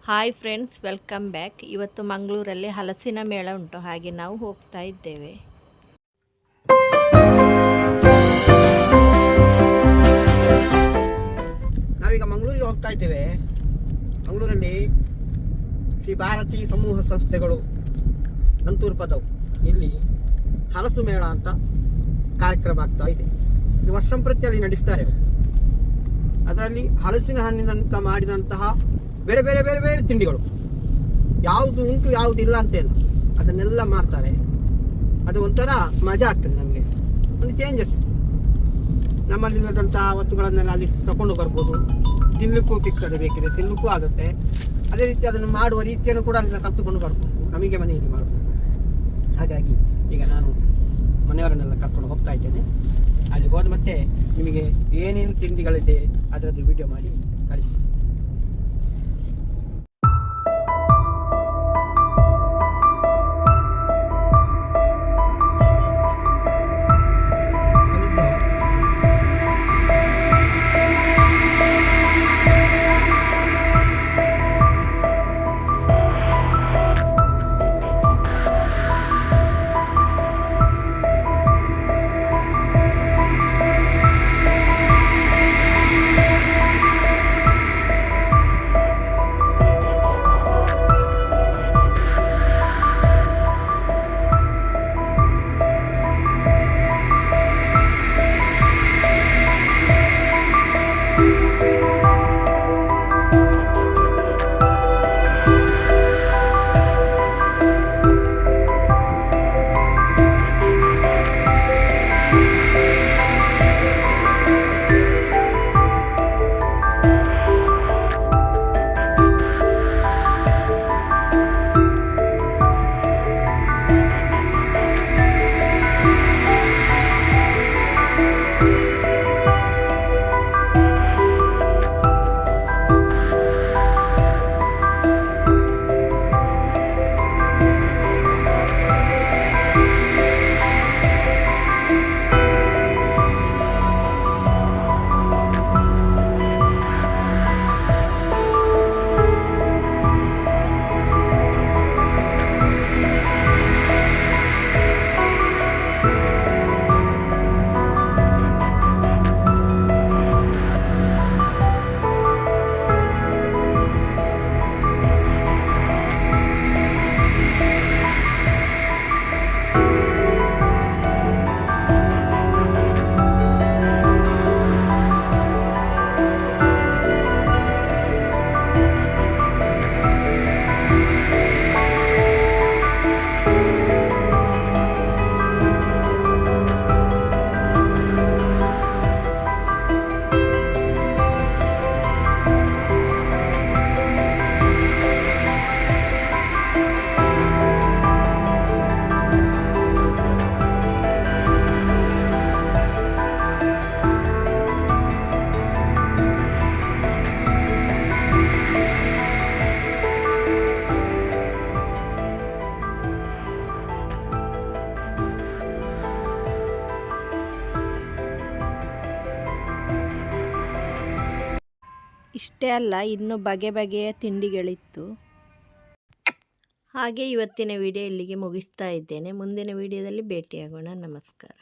Hi friends, welcome back. ಇವತ್ತು ಮಂಗಳೂರಲ್ಲಿ ಹಲಸಿನ ಮೇಳ ಉಂಟು, ಹಾಗೆ ನಾವು ಹೋಗ್ತಾ ಇದ್ದೇವೆ. ನಾವೀಗ ಮಂಗಳೂರಿಗೆ ಹೋಗ್ತಾ ಇದ್ದೇವೆ. ಮಂಗಳೂರಲ್ಲಿ ಶ್ರೀ ಭಾರತಿ ಸಮೂಹ ಸಂಸ್ಥೆಗಳು ನಂತೂರು ಪದವು ಇಲ್ಲಿ ಹಲಸು ಮೇಳ ಅಂತ ಕಾರ್ಯಕ್ರಮ ಆಗ್ತಾ ಇದೆ. ಇದು ವರ್ಷಂಪ್ರತಿ ಅಲ್ಲಿ ನಡೆಸ್ತಾರೆ. ಅದರಲ್ಲಿ ಹಲಸಿನ ಹಣ್ಣಿನಂತ ಮಾಡಿದಂತಹ ಬೇರೆ ಬೇರೆ ಬೇರೆ ಬೇರೆ ತಿಂಡಿಗಳು ಯಾವುದು ಉಂಟು ಯಾವುದಿಲ್ಲ ಅಂತೇನು ಅದನ್ನೆಲ್ಲ ಮಾಡ್ತಾರೆ. ಅದು ಒಂಥರ ಮಜಾ ಆಗ್ತದೆ. ನಮಗೆ ಒಂದು ಚೇಂಜಸ್, ನಮ್ಮಲ್ಲಿಲ್ಲದಂತಹ ವಸ್ತುಗಳನ್ನೆಲ್ಲ ಅಲ್ಲಿ ತಗೊಂಡು ಬರ್ಬೋದು. ತಿನ್ನಲಿಕ್ಕೂ ಸಿಗ್ತದೆ, ಬೇಕಿದೆ ತಿನ್ನಲಿಕ್ಕೂ ಆಗುತ್ತೆ. ಅದೇ ರೀತಿ ಅದನ್ನು ಮಾಡುವ ರೀತಿಯನ್ನು ಕೂಡ ಅದನ್ನು ಕಲ್ತುಕೊಂಡು ಬರ್ಬೋದು, ನಮಗೆ ಮನೆಯಲ್ಲಿ ಮಾಡ್ಬೋದು. ಹಾಗಾಗಿ ಈಗ ನಾನು ಮನೆಯವರನ್ನೆಲ್ಲ ಕರ್ಕೊಂಡು ಹೋಗ್ತಾ ಇದ್ದೇನೆ. ಅಲ್ಲಿ ಹೋದ ಮತ್ತೆ ನಿಮಗೆ ಏನೇನು ತಿಂಡಿಗಳಿದೆ ಅದರದ್ದು ವಿಡಿಯೋ ಮಾಡಿ ಕಳಿಸಿ. ಇಷ್ಟೇ ಅಲ್ಲ, ಇನ್ನು ಬಗೆ ಬಗೆಯ ತಿಂಡಿಗಳಿತ್ತು. ಹಾಗೆ ಇವತ್ತಿನ ವಿಡಿಯೋ ಇಲ್ಲಿಗೆ ಮುಗಿಸ್ತಾ ಇದ್ದೇನೆ. ಮುಂದಿನ ವಿಡಿಯೋದಲ್ಲಿ ಭೇಟಿಯಾಗೋಣ. ನಮಸ್ಕಾರ.